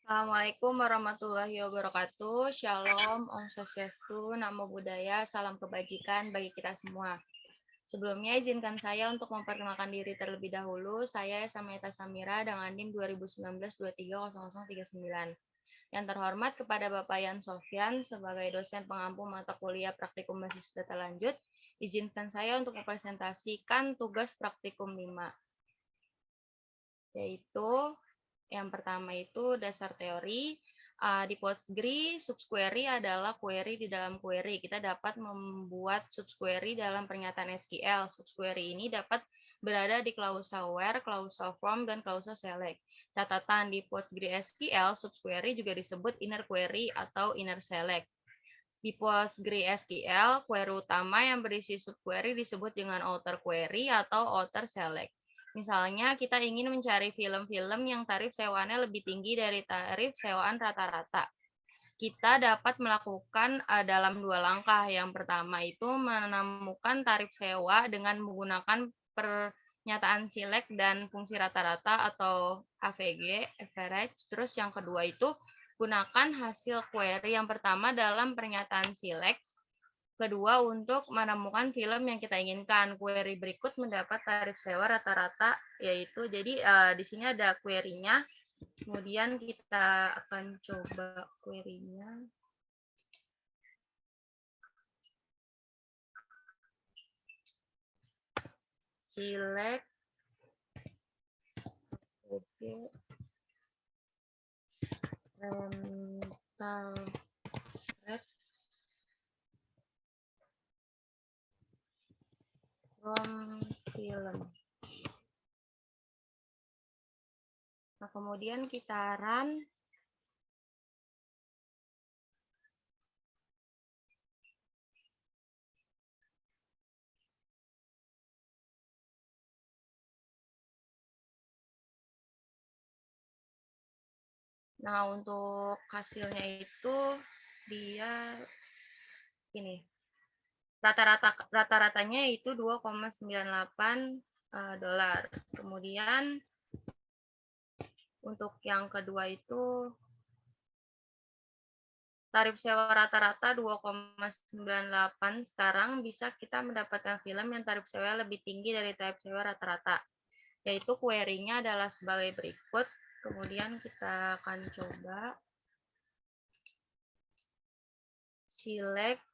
Assalamualaikum warahmatullahi wabarakatuh. Shalom, Om Swastiastu, Namo Buddhaya, salam kebajikan bagi kita semua. Sebelumnya izinkan saya untuk memperkenalkan diri terlebih dahulu. Saya Sameta Samira dengan NIM 2019-230039. Yang terhormat kepada Bapak Yan Sofyan sebagai dosen pengampu mata kuliah praktikum basis data lanjut, izinkan saya untuk mempresentasikan tugas praktikum 5, yaitu yang pertama itu dasar teori. Di Postgre, subquery adalah query di dalam query. Kita dapat membuat subquery dalam pernyataan SQL. Subquery ini dapat berada di klausa where, klausa from, dan klausa select. Catatan di Postgre SQL, subquery juga disebut inner query atau inner select. Di Postgre SQL, query utama yang berisi subquery disebut dengan outer query atau outer select. Misalnya, kita ingin mencari film-film yang tarif sewaannya lebih tinggi dari tarif sewaan rata-rata. Kita dapat melakukan dalam 2 langkah. Yang pertama itu menemukan tarif sewa dengan menggunakan pernyataan select dan fungsi rata-rata atau AVG, average. Terus yang kedua itu gunakan hasil query yang pertama dalam pernyataan select. Kedua, untuk menemukan film yang kita inginkan. Query berikut mendapat tarif sewa rata-rata, yaitu jadi di sini ada query-nya. Kemudian kita akan coba query-nya. Select rental rate from film. Nah, kemudian kita run. Nah, untuk hasilnya itu dia ini. Rata-ratanya itu 2,98 dolar. Kemudian untuk yang kedua itu tarif sewa rata-rata 2,98. Sekarang bisa kita mendapatkan film yang tarif sewa lebih tinggi dari tarif sewa rata-rata. Yaitu query-nya adalah sebagai berikut. Kemudian kita akan coba select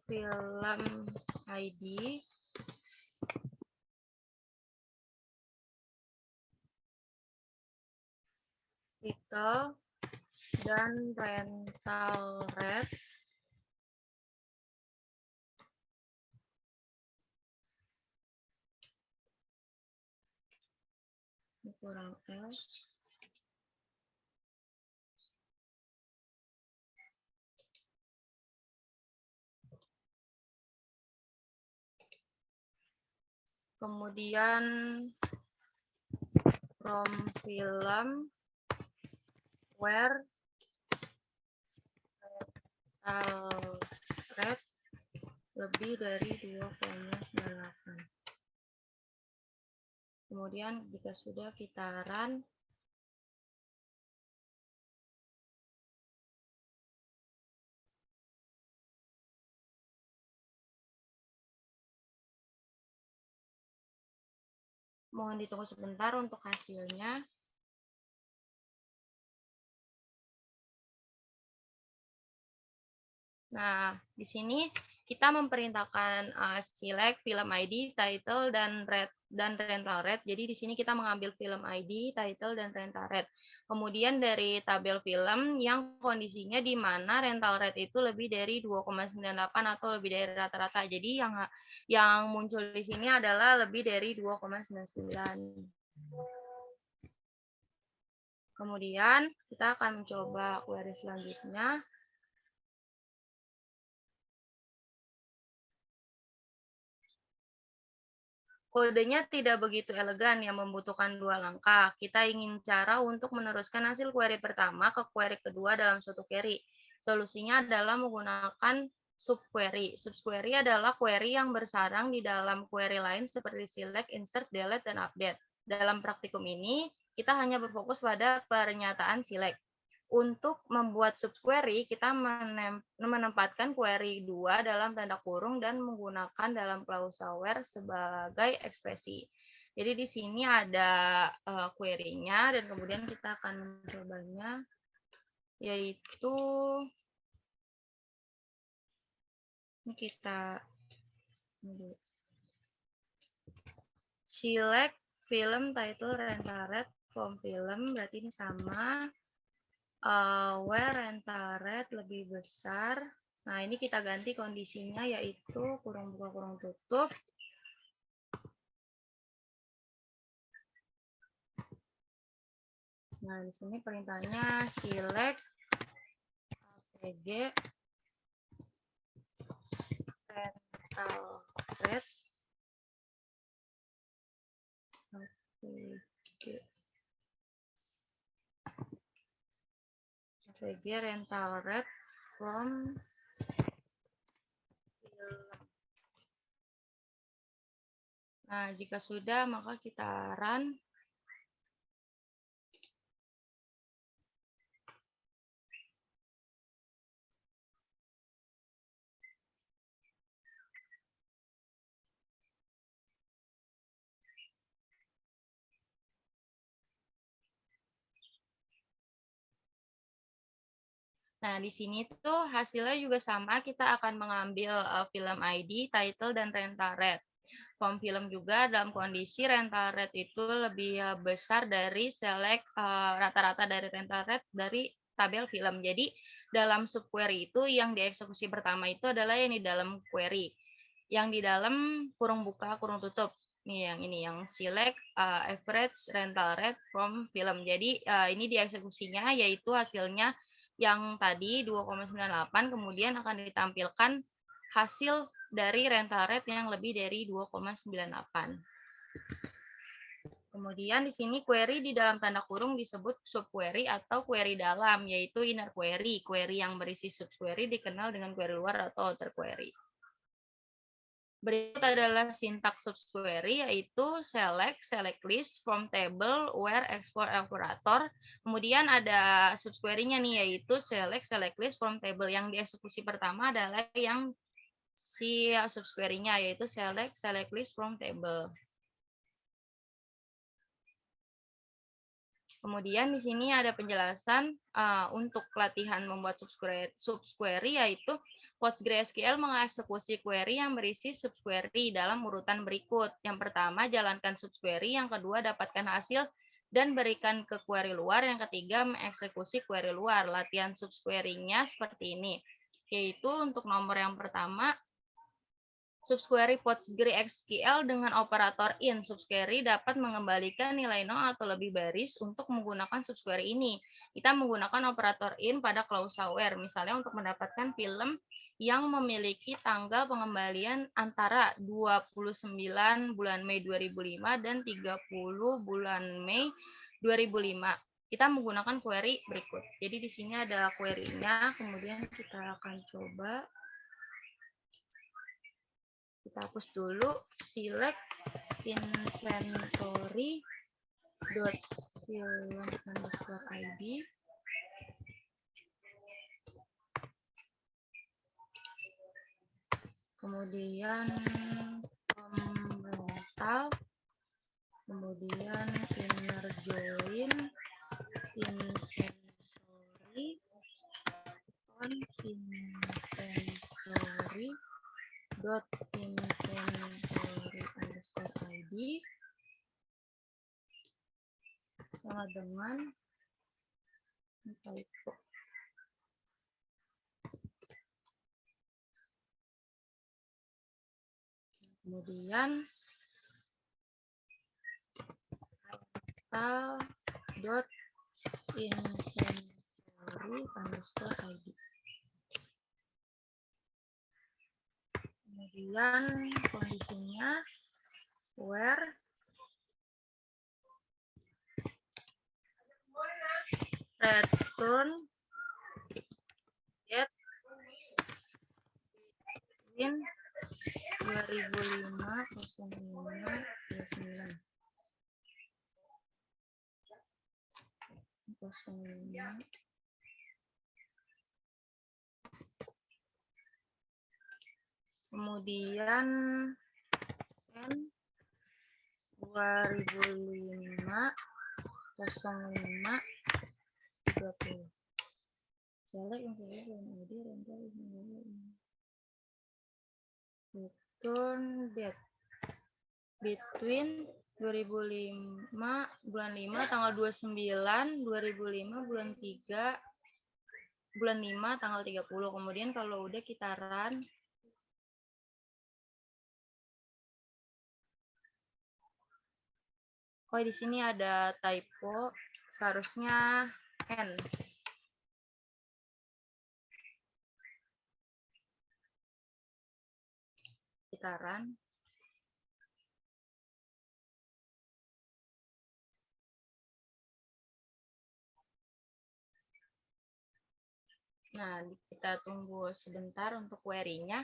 film ID, title, dan rental rate. Ini kurang L. Kemudian from film where rental rate lebih dari 2,98. Kemudian jika sudah kita run, mohon ditunggu sebentar untuk hasilnya. Nah, di sini kita memperintahkan select film ID, title, dan rental rate. Jadi di sini kita mengambil film ID, title, dan rental rate. Kemudian dari tabel film yang kondisinya di mana rental rate itu lebih dari 2,98 atau lebih dari rata-rata. Jadi yang muncul di sini adalah lebih dari 2,99. Kemudian kita akan mencoba query selanjutnya. Kodenya tidak begitu elegan yang membutuhkan 2 langkah. Kita ingin cara untuk meneruskan hasil query pertama ke query kedua dalam suatu query. Solusinya adalah menggunakan subquery. Subquery adalah query yang bersarang di dalam query lain seperti select, insert, delete, dan update. Dalam praktikum ini, kita hanya berfokus pada pernyataan select. Untuk membuat subquery, kita menempatkan query 2 dalam tanda kurung dan menggunakan dalam klausa where sebagai ekspresi. Jadi di sini ada query-nya dan kemudian kita akan mencobanya, yaitu ini kita select film title rental rate from film, berarti ini sama. Where rental rate lebih besar. Nah, ini kita ganti kondisinya yaitu kurung buka kurung tutup. Nah, di sini perintahnya select APG rental rate APG rental rate from film. Nah, jika sudah maka kita run. Nah, di sini tuh hasilnya juga sama, kita akan mengambil film ID, title, dan rental rate. From film juga dalam kondisi rental rate itu lebih besar dari select rata-rata dari rental rate dari tabel film. Jadi dalam subquery itu yang dieksekusi pertama itu adalah yang di dalam query. Yang di dalam kurung buka, kurung tutup. Ini yang select average rental rate from film. Jadi ini dieksekusinya yaitu hasilnya yang tadi 2,98 kemudian akan ditampilkan hasil dari rental rate yang lebih dari 2,98. Kemudian di sini query di dalam tanda kurung disebut subquery atau query dalam, yaitu inner query. Query yang berisi subquery dikenal dengan query luar atau outer query. Berikut adalah sintaks subquery, yaitu select list from table where export operator. Kemudian ada subquery-nya nih, yaitu select list from table. Yang dieksekusi pertama adalah yang si subquery-nya, yaitu select list from table. Kemudian di sini ada penjelasan untuk latihan membuat subquery, yaitu PostgreSQL mengeksekusi query yang berisi subquery dalam urutan berikut. Yang pertama, jalankan subquery. Yang kedua, dapatkan hasil dan berikan ke query luar. Yang ketiga, mengeksekusi query luar. Latihan subquery-nya seperti ini, yaitu untuk nomor yang pertama, subquery PostgreSQL dengan operator in. Subquery dapat mengembalikan nilai 0 atau lebih baris untuk menggunakan subquery ini. Kita menggunakan operator in pada klausa where, misalnya untuk mendapatkan film yang memiliki tanggal pengembalian antara 29 bulan Mei 2005 dan 30 bulan Mei 2005. Kita menggunakan query berikut. Jadi di sini ada query-nya, kemudian kita akan coba. Kita hapus dulu, select inventory dot film underscore id. Kemudian rental, kemudian inner join inventory on inventory dot inventory underscore id sama dengan typo. Kemudian rental dot inventory underscore ID. Kemudian kondisinya where return get in 2005 05 29 05. Kemudian N 2005 05 30. Select yang ID rental return date between 2005 bulan 5 tanggal 29, 2005 bulan 3 bulan 5 tanggal 30. Kemudian kalau udah kita run, oh di sini ada typo, seharusnya N. Kita run. Nah, kita tunggu sebentar untuk query-nya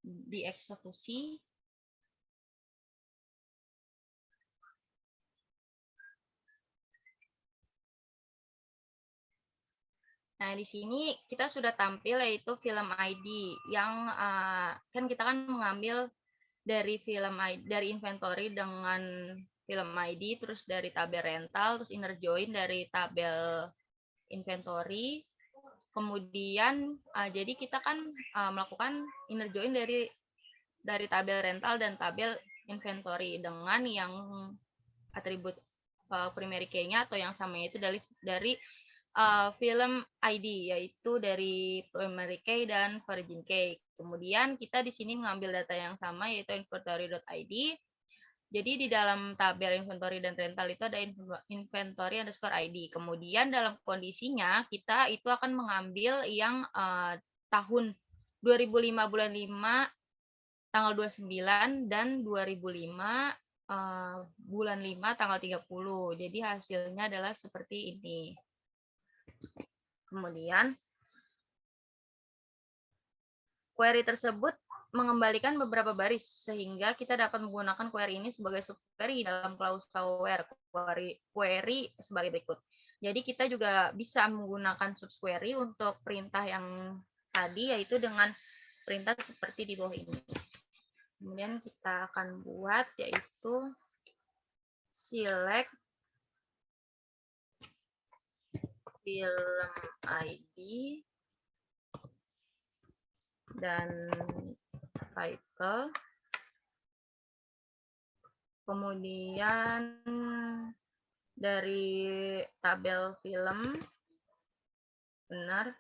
dieksekusi. Nah, di sini kita sudah tampil yaitu film ID yang kan kita kan mengambil dari film ID, dari inventory dengan film ID, terus dari tabel rental, terus inner join dari tabel inventory. Kemudian jadi kita kan melakukan inner join dari tabel rental dan tabel inventory dengan yang atribut primary key-nya atau yang sama itu dari film ID, yaitu dari primary key dan origin key. Kemudian kita di sini mengambil data yang sama yaitu inventory.id. Jadi di dalam tabel inventory dan rental itu ada inventory underscore ID. Kemudian dalam kondisinya kita itu akan mengambil yang tahun 2005 bulan 5 tanggal 29 dan 2005 bulan 5 tanggal 30. Jadi hasilnya adalah seperti ini. Kemudian query tersebut mengembalikan beberapa baris sehingga kita dapat menggunakan query ini sebagai subquery dalam klausa where query sebagai berikut. Jadi kita juga bisa menggunakan subquery untuk perintah yang tadi yaitu dengan perintah seperti di bawah ini. Kemudian kita akan buat yaitu select film ID dan title. Kemudian dari tabel film, benar.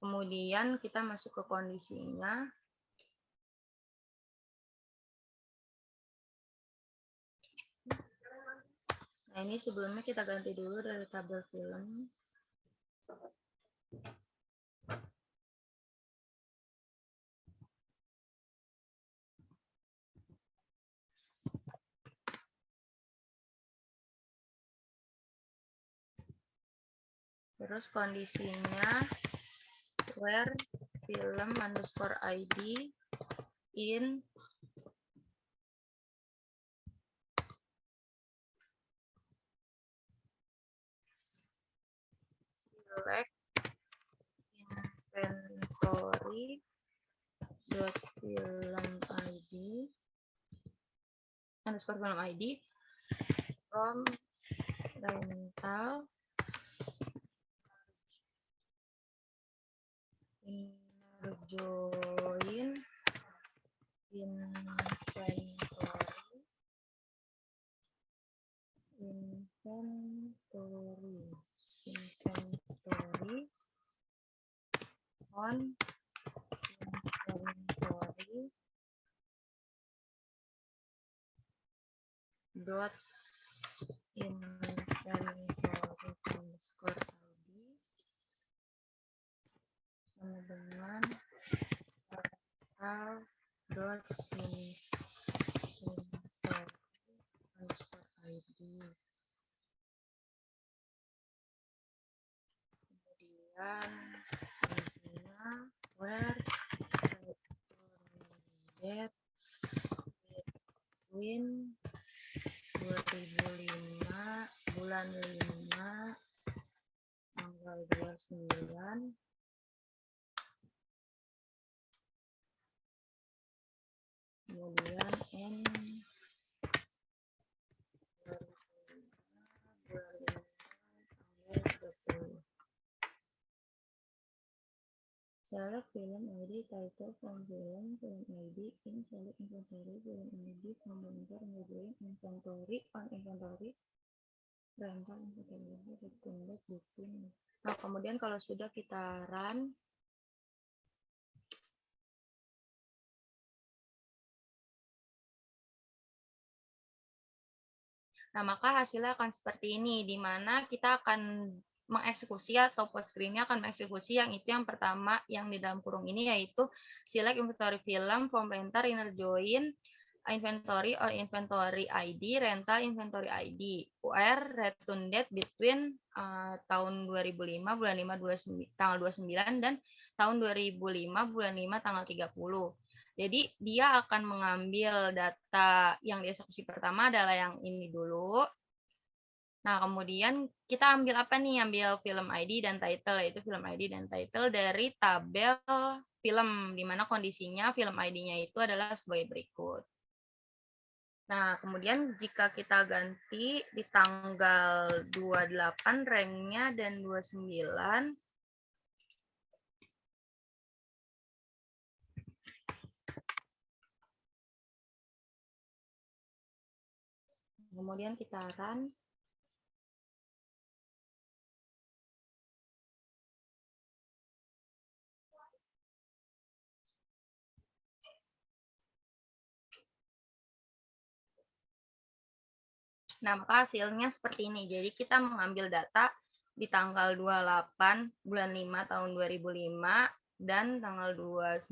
Kemudian kita masuk ke kondisinya. Nah, ini sebelumnya kita ganti dulu dari tabel film. Terus kondisinya where film underscore ID in select inventory dot film ID underscore film ID from rental inner join inventory on inventory dot inventory underscore dengan portal.inventory_id. Kemudian isinya where date between 2005 bulan 5 tanggal 29 kemudian N bulan 5 tanggal 20. Select film ID title from film ID in select inventory film ID from vendor neighboring inventory on inventory rental inventory recommended between. Nah, kemudian kalau sudah kita run, nah maka hasilnya akan seperti ini, di mana kita akan mengeksekusi atau PostgreSQL-nya akan mengeksekusi yang itu yang pertama yang di dalam kurung ini, yaitu select inventory film from rental inner join inventory or inventory ID rental inventory ID where return date between tahun 2005 bulan 5 tanggal 29 dan tahun 2005 bulan 5 tanggal 30. Jadi dia akan mengambil data yang dieksekusi pertama adalah yang ini dulu. Nah, kemudian kita ambil apa nih? Ambil film ID dan title, yaitu film ID dan title dari tabel film, di mana kondisinya film ID-nya itu adalah sebagai berikut. Nah, kemudian jika kita ganti di tanggal 28 ranknya dan 29, kemudian kita run. Nah, maka hasilnya seperti ini. Jadi kita mengambil data di tanggal 28 bulan 5 tahun 2005 dan tanggal 29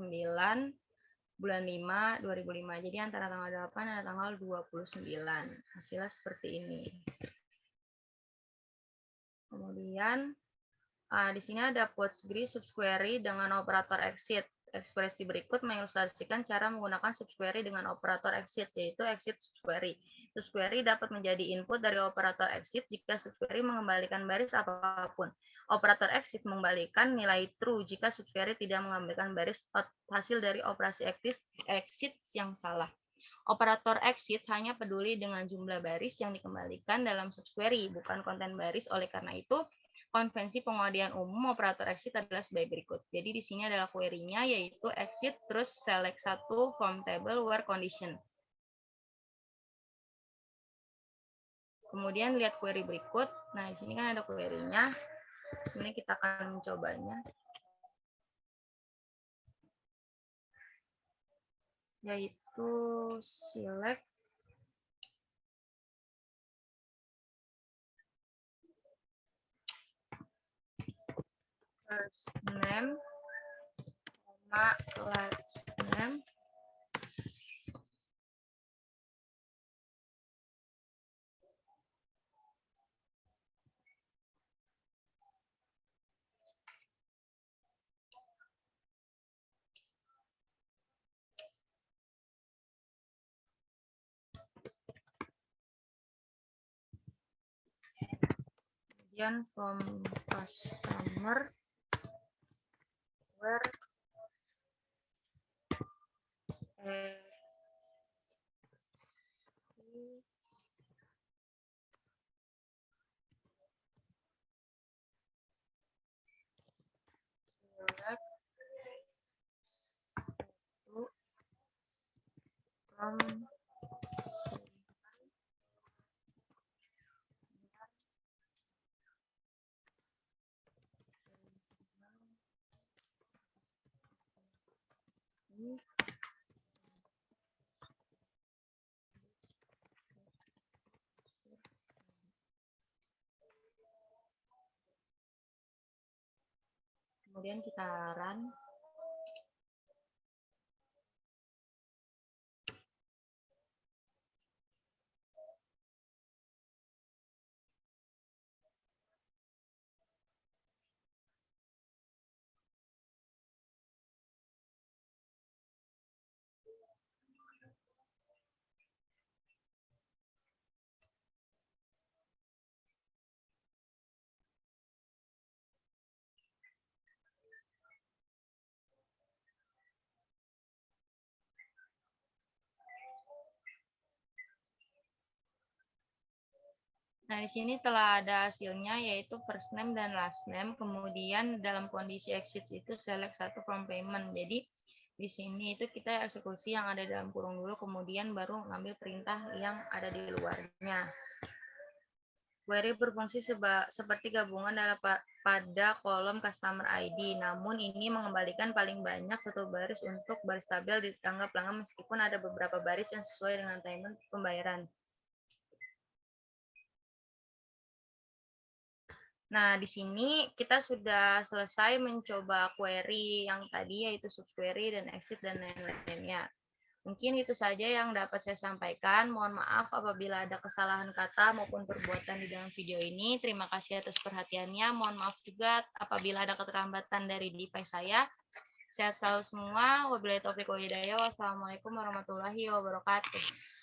bulan 5 2005. Jadi antara tanggal 8 dan tanggal 29. Hasilnya seperti ini. Kemudian di sini ada PostgreSQL subquery dengan operator exit. Ekspresi berikut mengilustrasikan cara menggunakan subquery dengan operator exit, yaitu exit subquery. Subquery dapat menjadi input dari operator exit jika subquery mengembalikan baris apapun. Operator exit mengembalikan nilai true jika subquery tidak mengambilkan baris hasil dari operasi exit yang salah. Operator exit hanya peduli dengan jumlah baris yang dikembalikan dalam subquery, bukan konten baris. Oleh karena itu, konvensi penguadian umum operator exit adalah sebagai berikut. Jadi di sini adalah query-nya, yaitu exit terus select satu from table where condition. Kemudian lihat query berikut. Nah, di sini kan ada query-nya. Ini kita akan mencobanya. Yaitu select first name, last name, kemudian from customer where select from kemudian kita run. Nah, di sini telah ada hasilnya yaitu first name dan last name, kemudian dalam kondisi exit itu select satu from payment. Jadi di sini itu kita eksekusi yang ada dalam kurung dulu, kemudian baru ngambil perintah yang ada di luarnya. Query berfungsi seperti gabungan pada kolom customer ID, namun ini mengembalikan paling banyak satu baris untuk baris tabel di tangga pelanggan meskipun ada beberapa baris yang sesuai dengan timeline pembayaran. Nah, di sini kita sudah selesai mencoba query yang tadi yaitu subquery dan exit dan lain-lainnya. Mungkin itu saja yang dapat saya sampaikan. Mohon maaf apabila ada kesalahan kata maupun perbuatan di dalam video ini. Terima kasih atas perhatiannya. Mohon maaf juga apabila ada keterlambatan dari device saya. Sehat selalu semua. Wabillahi taufiq wal hidayah. Wassalamualaikum warahmatullahi wabarakatuh.